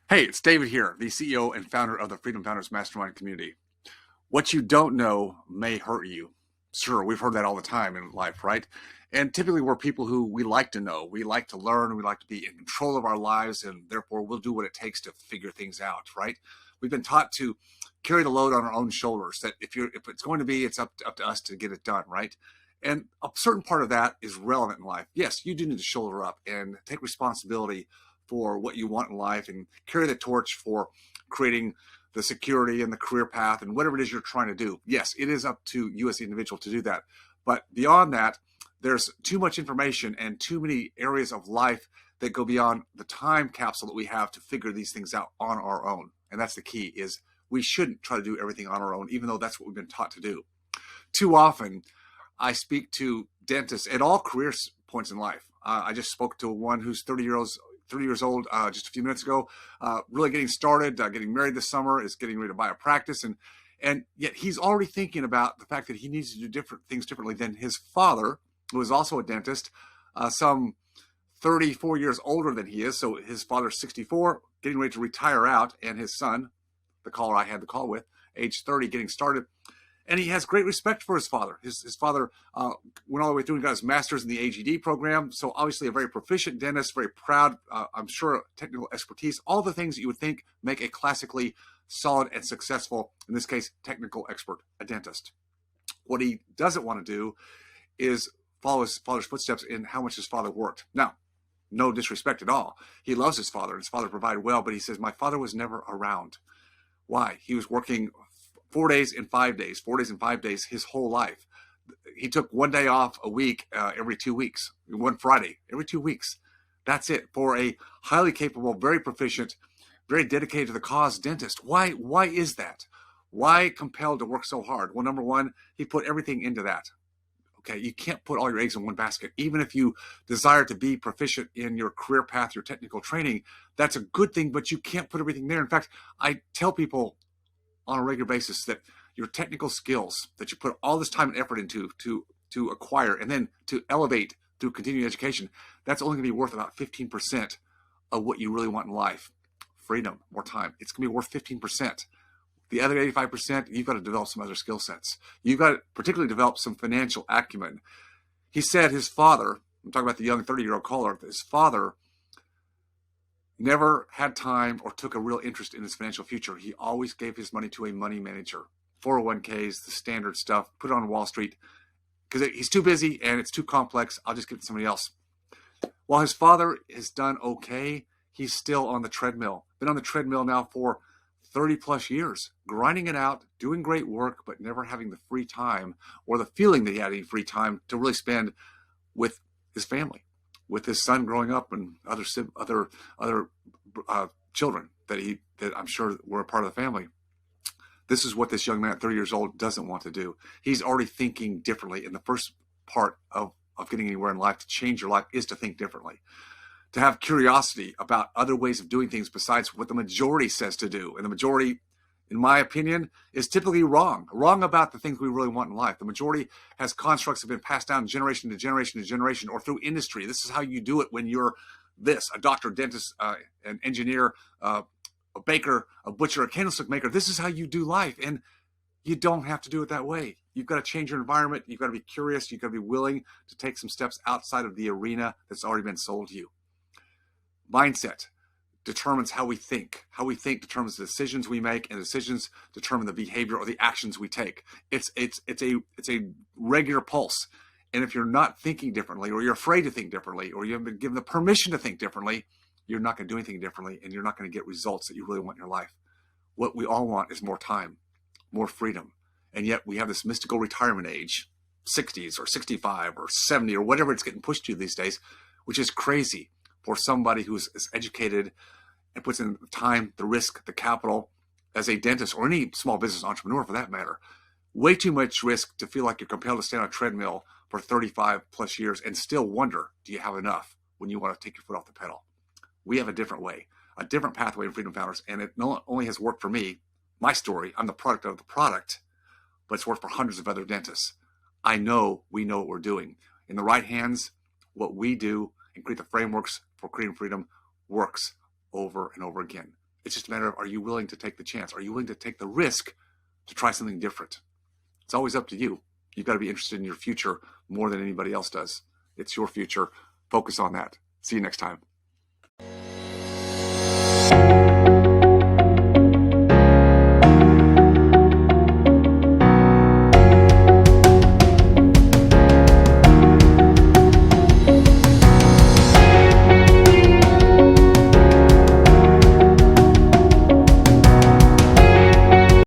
Hey, it's David here, the CEO and founder of the Freedom Founders Mastermind community. What you don't know may hurt you. Sure, we've heard that all the time in life, right? And typically we're people who we like to know, we like to learn, we like to be in control of our lives, and therefore we'll do what it takes to figure things out, right? We've been taught to carry the load on our own shoulders, that if it's going to be, it's up to us to get it done, right? And a certain part of that is relevant in life. Yes, you do need to shoulder up and take responsibility for what you want in life and carry the torch for creating the security and the career path and whatever it is you're trying to do. Yes, it is up to you as the individual to do that. But beyond that, there's too much information and too many areas of life that go beyond the time capsule that we have to figure these things out on our own. And that's the key, is we shouldn't try to do everything on our own, even though that's what we've been taught to do. Too often, I speak to dentists at all career points in life. I just spoke to one who's 30 years old just a few minutes ago, really getting started, getting married this summer, is getting ready to buy a practice. And yet he's already thinking about the fact that he needs to do different things differently than his father, who is also a dentist, some 34 years older than he is. So his father's 64, getting ready to retire out, and his son, the caller I had the call with, age 30, getting started. And he has great respect for his father. His father went all the way through and got his master's in the AGD program. So obviously a very proficient dentist, very proud, I'm sure, technical expertise, all the things that you would think make a classically solid and successful, in this case, technical expert, a dentist. What he doesn't want to do is follow his father's footsteps in how much his father worked. Now, no disrespect at all. He loves his father, and his father provided well, but he says, my father was never around. Why? He was working 4 days and 5 days, 4 days and 5 days his whole life. He took one day off a week every 2 weeks, one Friday every 2 weeks. That's it for a highly capable, very proficient, very dedicated to the cause dentist. Why is that? Why compelled to work so hard? Well, number one, he put everything into that. Okay, you can't put all your eggs in one basket. Even if you desire to be proficient in your career path, your technical training, that's a good thing, but you can't put everything there. In fact, I tell people on a regular basis that your technical skills that you put all this time and effort into to acquire and then to elevate through continuing education, that's only going to be worth about 15% of what you really want in life. Freedom, more time. It's going to be worth 15%. The other 85%, you've got to develop some other skill sets. You've got to particularly develop some financial acumen. He said his father, I'm talking about the young 30-year-old caller, his father never had time or took a real interest in his financial future. He always gave his money to a money manager. 401ks, the standard stuff, put it on Wall Street, because he's too busy and it's too complex. I'll just give it to somebody else. While his father has done okay, he's still on the treadmill. Been on the treadmill now for 30 plus years, grinding it out, doing great work, but never having the free time or the feeling that he had any free time to really spend with his family, with his son growing up and other children that I'm sure were a part of the family. This is what this young man at 30 years old doesn't want to do. He's already thinking differently. And the first part of getting anywhere in life, to change your life, is to think differently, to have curiosity about other ways of doing things besides what the majority says to do. And the majority, in my opinion, is typically wrong about the things we really want in life. The majority has constructs that have been passed down generation to generation to generation, or through industry. This is how you do it when you're a doctor, dentist, an engineer, a baker, a butcher, a candlestick maker. This is how you do life. And you don't have to do it that way. You've got to change your environment. You've got to be curious. You've got to be willing to take some steps outside of the arena that's already been sold to you. Mindset determines how we think. How we think determines the decisions we make, and decisions determine the behavior or the actions we take. It's a regular pulse. And if you're not thinking differently, or you're afraid to think differently, or you haven't been given the permission to think differently, you're not going to do anything differently, and you're not going to get results that you really want in your life. What we all want is more time, more freedom. And yet we have this mystical retirement age, 60s or 65 or 70 or whatever it's getting pushed to these days, which is crazy for somebody who's educated and puts in the time, the risk, the capital as a dentist or any small business entrepreneur for that matter. Way too much risk to feel like you're compelled to stay on a treadmill for 35 plus years and still wonder, do you have enough when you want to take your foot off the pedal? We have a different way, a different pathway in Freedom Founders, and it not only has worked for me, my story, I'm the product of the product, but it's worked for hundreds of other dentists. I know we know what we're doing. In the right hands, what we do and create the frameworks for creating freedom works over and over again. It's just a matter of, are you willing to take the chance? Are you willing to take the risk to try something different? It's always up to you. You've got to be interested in your future more than anybody else does. It's your future. Focus on that. See you next time.